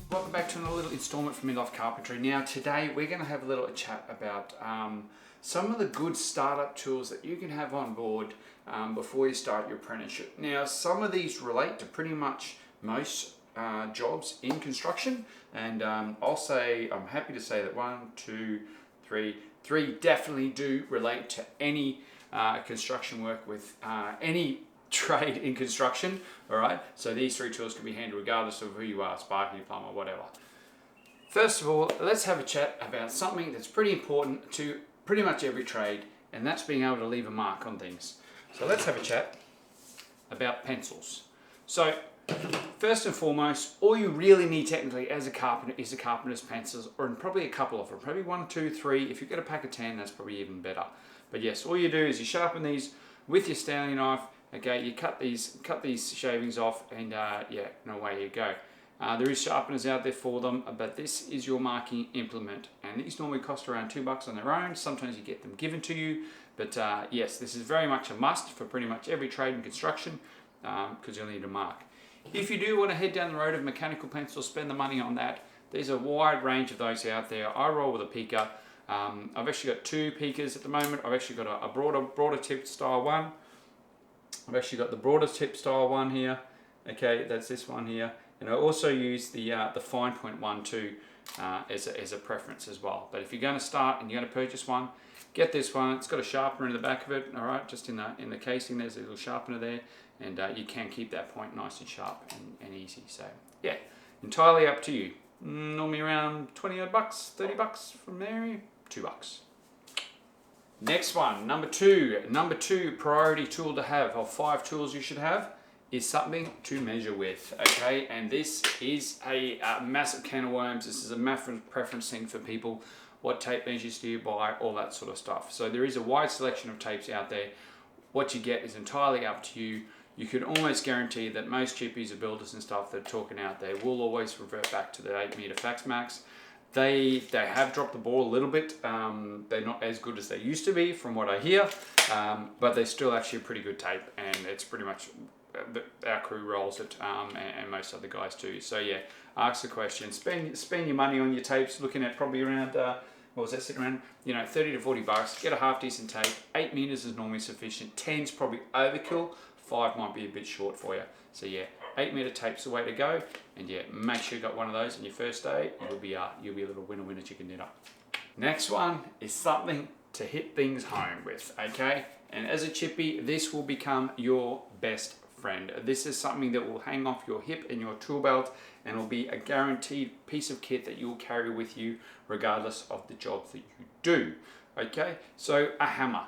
Welcome back to another little installment from Midlife Carpentry. Now today we're going to have a little chat about some of the good startup tools that you can have on board before you start your apprenticeship. Now some of these relate to pretty much most jobs in construction, and I'm happy to say that three definitely do relate to any construction work with any trade in construction. All right, so these three tools can be handled regardless of who you are, sparky, plumber, whatever. First of all, let's have a chat about something that's pretty important to pretty much every trade, and that's being able to leave a mark on things. So let's have a chat about pencils. So first and foremost, all you really need technically as a carpenter is a carpenter's pencils, or probably a couple of them, probably 1, 2, 3. If you get a pack of 10, that's probably even better. But yes, all you do is you sharpen these with your Stanley knife. Okay, you cut these shavings off, and yeah, and away you go. There is sharpeners out there for them, but this is your marking implement, and these normally cost around $2 on their own. Sometimes you get them given to you, but yes, this is very much a must for pretty much every trade in construction, because you'll need a mark. If you do want to head down the road of mechanical pencils, spend the money on that. There's a wide range of those out there. I roll with a pica. I've actually got 2 picas at the moment. I've actually got a broader tipped style one. I've actually got the broader tip style one here. Okay, that's this one here, and I also use the fine point one too as a preference as well. But if you're going to start and you're going to purchase one, get this one. It's got a sharpener in the back of it. All right, just in the casing, there's a little sharpener there, and you can keep that point nice and sharp and easy. So yeah, entirely up to you. Normally around 20 odd bucks, 30 bucks from there, $2. Next one, number two priority tool to have, of 5 tools you should have, is something to measure with. Okay, and this is a massive can of worms. This is a massive preference thing for people. What tape measures do you buy? All that sort of stuff. So there is a wide selection of tapes out there. What you get is entirely up to you. You can almost guarantee that most chippies or builders and stuff that are talking out there will always revert back to the 8mm Fax Max. They have dropped the ball a little bit. They're not as good as they used to be from what I hear, but they're still actually a pretty good tape, and it's pretty much our crew rolls it, and most other guys too. So yeah, ask the question, spend your money on your tapes, looking at probably around, what was that, sitting around, 30 to 40 bucks, get a half decent tape. 8 meters is normally sufficient, 10's probably overkill, 5 might be a bit short for you. So yeah, 8-meter tape's the way to go, and yeah, make sure you got one of those on your first day. You'll be a little winner chicken dinner. Next one is something to hit things home with, okay? And as a chippy, this will become your best friend. This is something that will hang off your hip and your tool belt, and will be a guaranteed piece of kit that you'll carry with you regardless of the jobs that you do. Okay, so a hammer.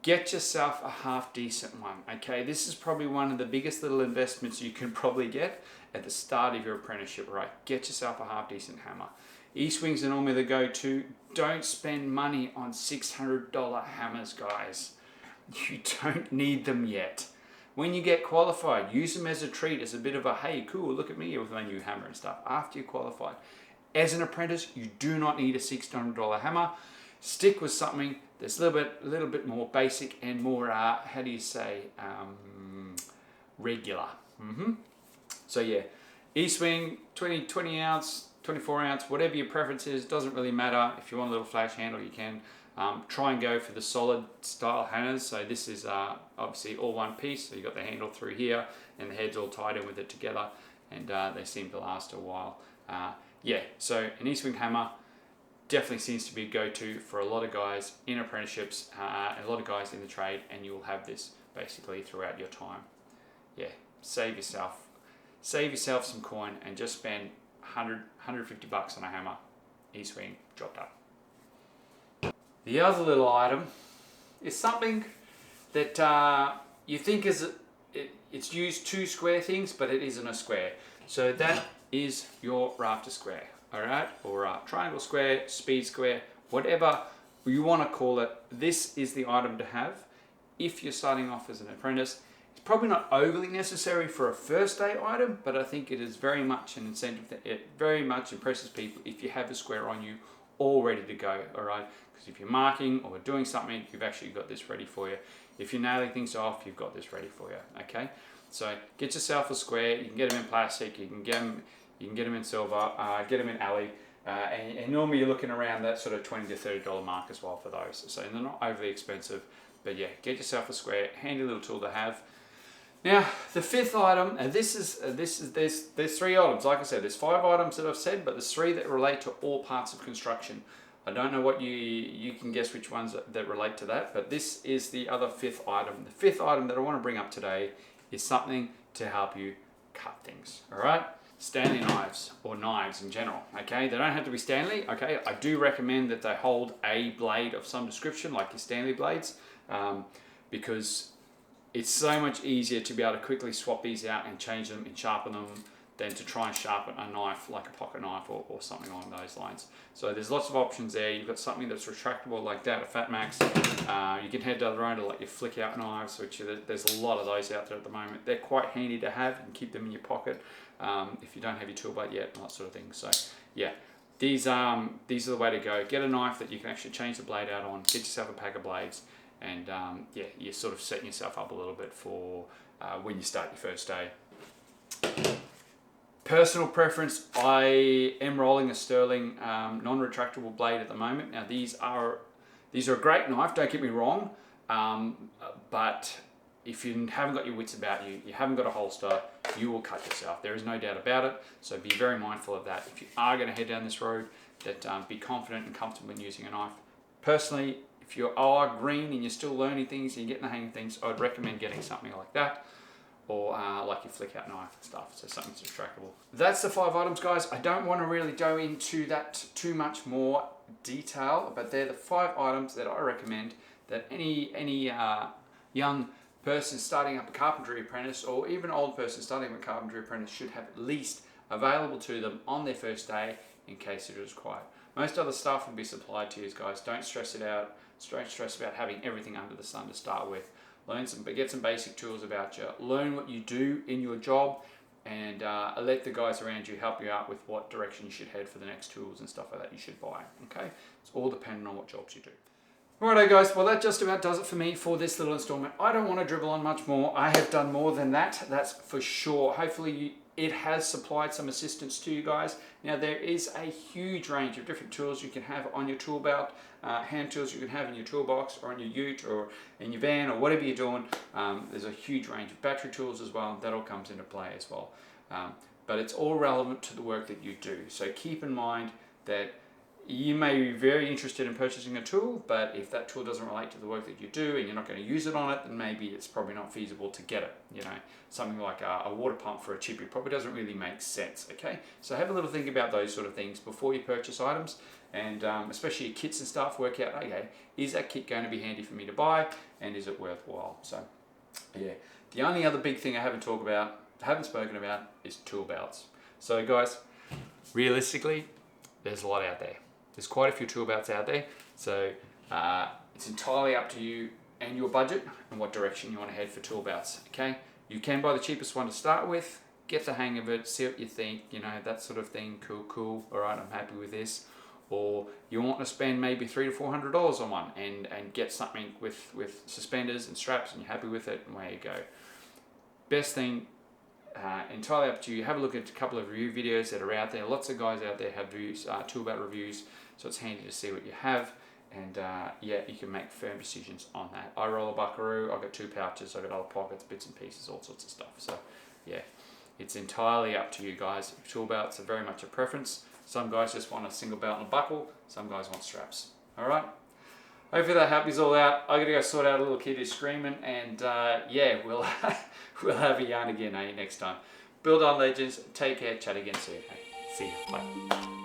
Get yourself a half decent one. Okay, this is probably one of the biggest little investments you can probably get at the start of your apprenticeship, right? Get yourself a half decent hammer. E-swings are normally the go-to. Don't spend money on $600 hammers, guys. You don't need them yet. When you get qualified, use them as a treat, as a bit of a, hey, cool, look at me with my new hammer and stuff. After you're qualified. As an apprentice, you do not need a $600 hammer. Stick with something that's a little bit more basic and more, how do you say, regular. So yeah, E-swing, 20 ounce, 24 ounce, whatever your preference is, doesn't really matter. If you want a little flash handle, you can. Try and go for the solid style hammers. So this is obviously all one piece. So you got the handle through here, and the head's all tied in with it together, and they seem to last a while. Yeah, so an E-swing hammer definitely seems to be a go-to for a lot of guys in apprenticeships, a lot of guys in the trade, and you'll have this basically throughout your time. Yeah, save yourself some coin and just spend 150 bucks on a hammer. E-swing, job done. The other little item is something that you think it's used to square things, but it isn't a square. So that is your rafter square. Alright, or triangle square, speed square, whatever you want to call it. This is the item to have if you're starting off as an apprentice. It's probably not overly necessary for a first day item, but I think it is very much an incentive that it very much impresses people if you have a square on you all ready to go. Alright, because if you're marking or doing something, you've actually got this ready for you. If you're nailing things off, you've got this ready for you. Okay, so get yourself a square. You can get them in plastic, you can You can get them in silver, get them in alley, and normally you're looking around that sort of $20 to $30 mark as well for those. So they're not overly expensive, but yeah, get yourself a square, handy little tool to have. Now, the fifth item, and there's 3 items. Like I said, there's 5 items that I've said, but there's 3 that relate to all parts of construction. I don't know what you can guess which ones that relate to that, but this is the other 5th item. The 5th item that I want to bring up today is something to help you cut things, all right? Stanley knives, or knives in general, okay? They don't have to be Stanley, okay? I do recommend that they hold a blade of some description, like your Stanley blades, because it's so much easier to be able to quickly swap these out and change them and sharpen them than to try and sharpen a knife like a pocket knife or something along those lines. So there's lots of options there. You've got something that's retractable like that, a Fat Max. You can head down the road to like your flick out knives, which there's a lot of those out there at the moment. They're quite handy to have. You can keep them in your pocket if you don't have your tool blade yet and that sort of thing. So yeah, these are the way to go. Get a knife that you can actually change the blade out on, get yourself a pack of blades, and yeah, you're sort of setting yourself up a little bit for when you start your first day. Personal preference, I am rolling a Sterling non-retractable blade at the moment. Now these are a great knife, don't get me wrong, but if you haven't got your wits about you, you haven't got a holster, you will cut yourself. There is no doubt about it, so be very mindful of that. If you are going to head down this road, that be confident and comfortable in using a knife. Personally, if you are green and you're still learning things and you're getting the hang of things, I'd recommend getting something like that, or like your flick out knife and stuff, so something's retractable. That's the 5 items, guys. I don't want to really go into that too much more detail, but they're the 5 items that I recommend that any young person starting up a carpentry apprentice, or even an old person starting a carpentry apprentice, should have at least available to them on their first day in case it is required. Most other stuff will be supplied to you guys. Don't stress it out. Don't stress about having everything under the sun to start with. Get some basic tools about you. Learn what you do in your job, and let the guys around you help you out with what direction you should head for the next tools and stuff like that you should buy. Okay, it's all dependent on what jobs you do. Alright guys, well that just about does it for me for this little installment. I don't want to dribble on much more. I have done more than that, that's for sure. Hopefully it has supplied some assistance to you guys. Now there is a huge range of different tools you can have on your tool belt, hand tools you can have in your toolbox or on your ute or in your van or whatever you're doing. There's a huge range of battery tools as well. That all comes into play as well. But it's all relevant to the work that you do. So keep in mind that you may be very interested in purchasing a tool, but if that tool doesn't relate to the work that you do and you're not going to use it on it, then maybe it's probably not feasible to get it. You know, something like a water pump for a chippy probably doesn't really make sense. Okay, so have a little think about those sort of things before you purchase items, and especially your kits and stuff. Work out, okay, is that kit going to be handy for me to buy, and is it worthwhile? So yeah, the only other big thing I haven't spoken about is tool belts. So guys, realistically, there's a lot out there. There's quite a few tool belts out there, so it's entirely up to you and your budget and what direction you want to head for tool belts. Okay, you can buy the cheapest one to start with, get the hang of it, see what you think, you know, that sort of thing. Cool. All right, I'm happy with this. Or you want to spend maybe $300 to $400 on one and get something with suspenders and straps, and you're happy with it, and away you go. Best thing. Entirely up to you. Have a look at a couple of review videos that are out there. Lots of guys out there have tool belt reviews, so it's handy to see what you have, and yeah, you can make firm decisions on that. I roll a buckaroo. I've got 2 pouches. I've got other pockets, bits and pieces, all sorts of stuff. So yeah, it's entirely up to you guys. Tool belts are very much a preference. Some guys just want a single belt and a buckle. Some guys want straps. All right. Hopefully that helps you all out. I gotta go sort out a little kid who's screaming, and yeah, we'll have a yarn again next time. Build on legends. Take care. Chat again soon. See you. Bye.